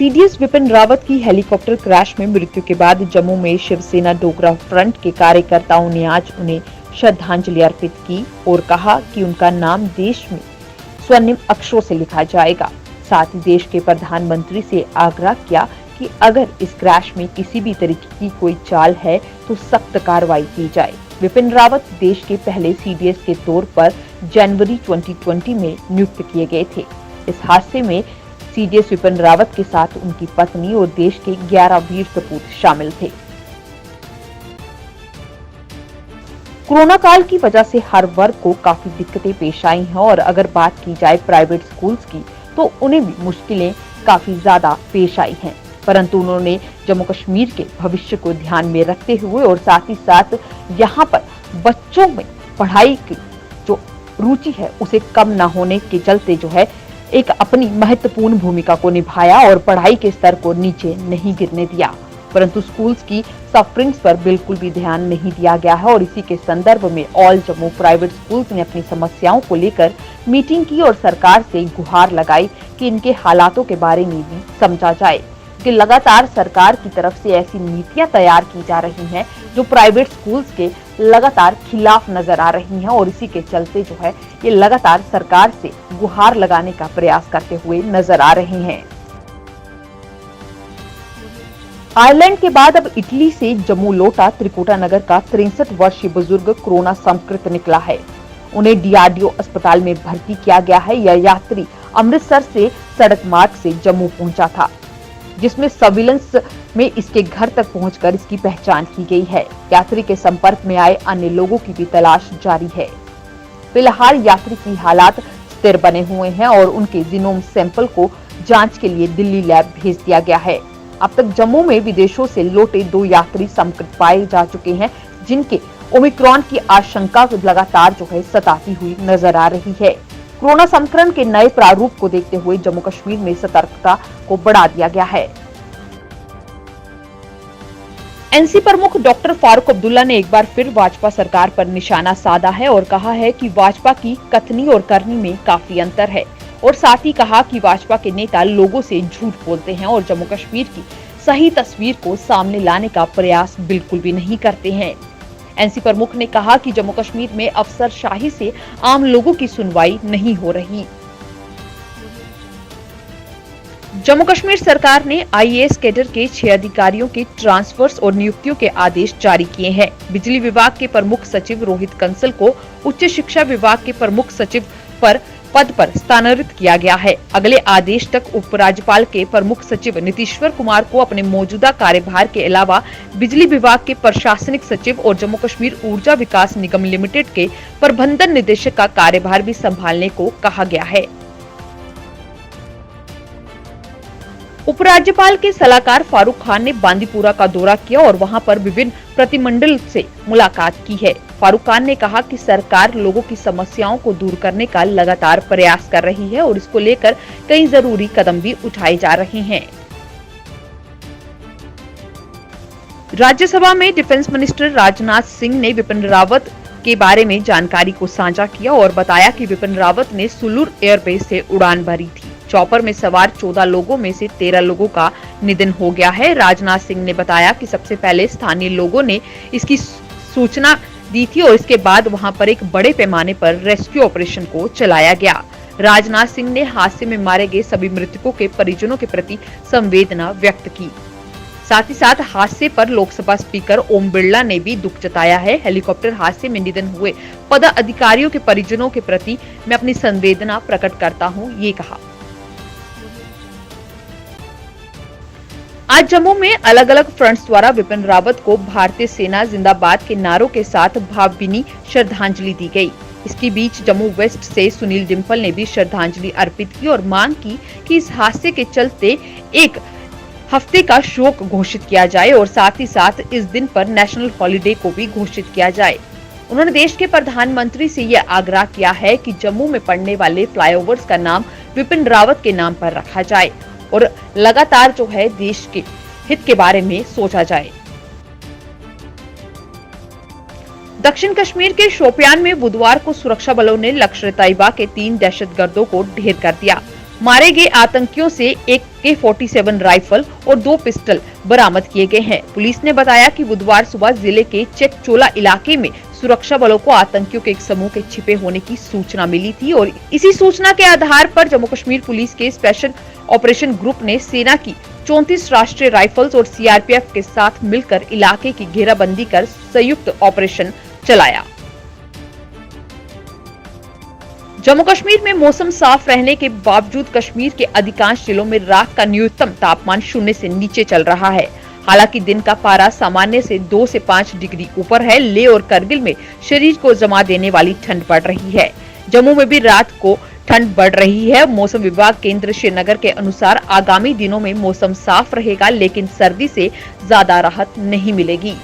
CDS Vipin Rawat की helicopter crash में मृत्यु के बाद जम्मू में शिवसेना डोगरा फ्रंट के कार्यकर्ताओं ने आज उन्हें श्रद्धांजलि अर्पित की और कहा कि उनका नाम देश में स्वर्णिम अक्षरों से लिखा जाएगा। साथ ही देश के प्रधानमंत्री से आग्रह किया कि अगर इस क्रैश में किसी भी तरीके की कोई चाल है तो सख्त कार्रवाई की जाए। विपिन रावत देश के पहले सीडीएस के तौर पर जनवरी 2020 में नियुक्त किए गए थे। इस हादसे में सीडीएस विपिन रावत के साथ उनकी पत्नी और देश के 11 वीर सपूत शामिल थे। कोरोना काल की वजह से हर वर्ग को काफी दिक्कतें पेश आई हैं और अगर बात की जाए प्राइवेट स्कूल्स की तो उन्हें भी मुश्किलें काफी ज्यादा पेश आई हैं। परंतु उन्होंने जम्मू कश्मीर के भविष्य को ध्यान में रखते हुए और साथ ही साथ यहाँ पर बच्चों में पढ़ाई की जो रुचि है उसे कम न होने के चलते जो है एक अपनी महत्वपूर्ण भूमिका को निभाया और पढ़ाई के स्तर को नीचे नहीं गिरने दिया। परंतु स्कूल्स की सफरिंग्स पर बिल्कुल भी ध्यान नहीं दिया गया है और इसी के संदर्भ में ऑल जम्मू प्राइवेट स्कूल्स ने अपनी समस्याओं को लेकर मीटिंग की और सरकार से गुहार लगाई कि इनके हालातों के बारे में भी समझा जाए कि लगातार सरकार की तरफ से ऐसी नीतियां तैयार की जा रही हैं जो प्राइवेट स्कूल्स के लगातार खिलाफ नजर आ रही हैं और इसी के चलते जो है ये लगातार सरकार से गुहार लगाने का प्रयास करते हुए नजर आ रहे हैं। आयरलैंड के बाद अब इटली से जम्मू लौटा त्रिकुटा नगर का 63 वर्षीय बुजुर्ग कोरोना संक्रमित निकला है। उन्हें डीआरडीओ अस्पताल में भर्ती किया गया है। यह यात्री अमृतसर से सड़क मार्ग से जम्मू पहुंचा था, जिसमें सर्विलेंस में इसके घर तक पहुंचकर इसकी पहचान की गई है। यात्री के संपर्क में आए अन्य लोगों की भी तलाश जारी है। फिलहाल यात्री की हालात स्थिर बने हुए हैं और उनके जीनोम सैंपल को जांच के लिए दिल्ली लैब भेज दिया गया है। अब तक जम्मू में विदेशों से लौटे 2 यात्री संक्रमित पाए जा चुके हैं, जिनके ओमिक्रॉन की आशंका लगातार जो है सताती हुई नजर आ रही है। कोरोना संक्रमण के नए प्रारूप को देखते हुए जम्मू कश्मीर में सतर्कता को बढ़ा दिया गया है। एनसी प्रमुख डॉक्टर फारूक अब्दुल्ला ने एक बार फिर भाजपा सरकार पर निशाना साधा है और कहा है कि भाजपा की कथनी और करनी में काफी अंतर है और साथ ही कहा कि भाजपा के नेता लोगों से झूठ बोलते हैं और जम्मू कश्मीर की सही तस्वीर को सामने लाने का प्रयास बिल्कुल भी नहीं करते हैं। एनसी प्रमुख ने कहा कि जम्मू कश्मीर में अफसरशाही से आम लोगों की सुनवाई नहीं हो रही। जम्मू कश्मीर सरकार ने आईएएस कैडर के 6 अधिकारियों के ट्रांसफर्स और नियुक्तियों के आदेश जारी किए हैं। बिजली विभाग के प्रमुख सचिव रोहित कंसल को उच्च शिक्षा विभाग के प्रमुख सचिव पद पर स्थानांतरित किया गया है। अगले आदेश तक उपराज्यपाल के प्रमुख सचिव नीतीश्वर कुमार को अपने मौजूदा कार्यभार के अलावा बिजली विभाग के प्रशासनिक सचिव और जम्मू कश्मीर ऊर्जा विकास निगम लिमिटेड के प्रबंधन निदेशक का कार्यभार भी संभालने को कहा गया है। उपराज्यपाल के सलाहकार फारूक खान ने बांदीपुरा का दौरा किया और वहां पर विभिन्न प्रतिमंडल से मुलाकात की है। फारूक खान ने कहा कि सरकार लोगों की समस्याओं को दूर करने का लगातार प्रयास कर रही है और इसको लेकर कई जरूरी कदम भी उठाए जा रहे हैं। राज्यसभा में डिफेंस मिनिस्टर राजनाथ सिंह ने विपिन रावत के बारे में जानकारी को साझा किया और बताया कि विपिन रावत ने सुलूर एयरबेस से उड़ान भरी थी। चॉपर में सवार 14 लोगों में से 13 लोगों का निधन हो गया है। राजनाथ सिंह ने बताया कि सबसे पहले स्थानीय लोगों ने इसकी सूचना दी थी और इसके बाद वहां पर एक बड़े पैमाने पर रेस्क्यू ऑपरेशन को चलाया गया। राजनाथ सिंह ने हादसे में मारे गए सभी मृतकों के परिजनों के प्रति संवेदना व्यक्त की। साथ ही साथ हादसे पर लोकसभा स्पीकर ओम बिरला ने भी दुख जताया है। हेलीकॉप्टर हादसे में निधन हुए पदाधिकारियों के परिजनों के प्रति मैं अपनी संवेदना प्रकट करता हूं, ये कहा। आज जम्मू में अलग अलग फ्रंट्स द्वारा विपिन रावत को भारतीय सेना जिंदाबाद के नारों के साथ भावभीनी श्रद्धांजलि दी गई। इसके बीच जम्मू वेस्ट से सुनील डिम्पल ने भी श्रद्धांजलि अर्पित की और मांग की कि इस हादसे के चलते एक हफ्ते का शोक घोषित किया जाए और साथ ही साथ इस दिन पर नेशनल हॉलिडे को भी घोषित किया जाए। उन्होंने देश के प्रधानमंत्री से यह आग्रह किया है कि जम्मू में पड़ने वाले फ्लाईओवर्स का नाम विपिन रावत के नाम पर रखा जाए और लगातार जो है देश के हित के बारे में सोचा जाए। दक्षिण कश्मीर के शोपियान में बुधवार को सुरक्षा बलों ने लश्कर-ए-तैयबा के 3 दहशतगर्दों को ढेर कर दिया। मारे गए आतंकियों से एक AK-47 राइफल और 2 पिस्टल बरामद किए गए हैं। पुलिस ने बताया कि बुधवार सुबह जिले के चेकचोला इलाके में सुरक्षा बलों को आतंकियों के एक समूह के छिपे होने की सूचना मिली थी और इसी सूचना के आधार पर जम्मू कश्मीर पुलिस के स्पेशल ऑपरेशन ग्रुप ने सेना की 34 राष्ट्रीय राइफल्स और CRPF के साथ मिलकर इलाके की घेराबंदी कर संयुक्त ऑपरेशन चलाया। जम्मू कश्मीर में मौसम साफ रहने के बावजूद कश्मीर के अधिकांश जिलों में रात का न्यूनतम तापमान 0 से नीचे चल रहा है। हालांकि दिन का पारा सामान्य से 2 से 5 डिग्री ऊपर है। लेह और करगिल में शरीर को जमा देने वाली ठंड पड़ रही है। जम्मू में भी रात को ठंड बढ़ रही है। मौसम विभाग केंद्र श्रीनगर के अनुसार आगामी दिनों में मौसम साफ रहेगा, लेकिन सर्दी से ज्यादा राहत नहीं मिलेगी।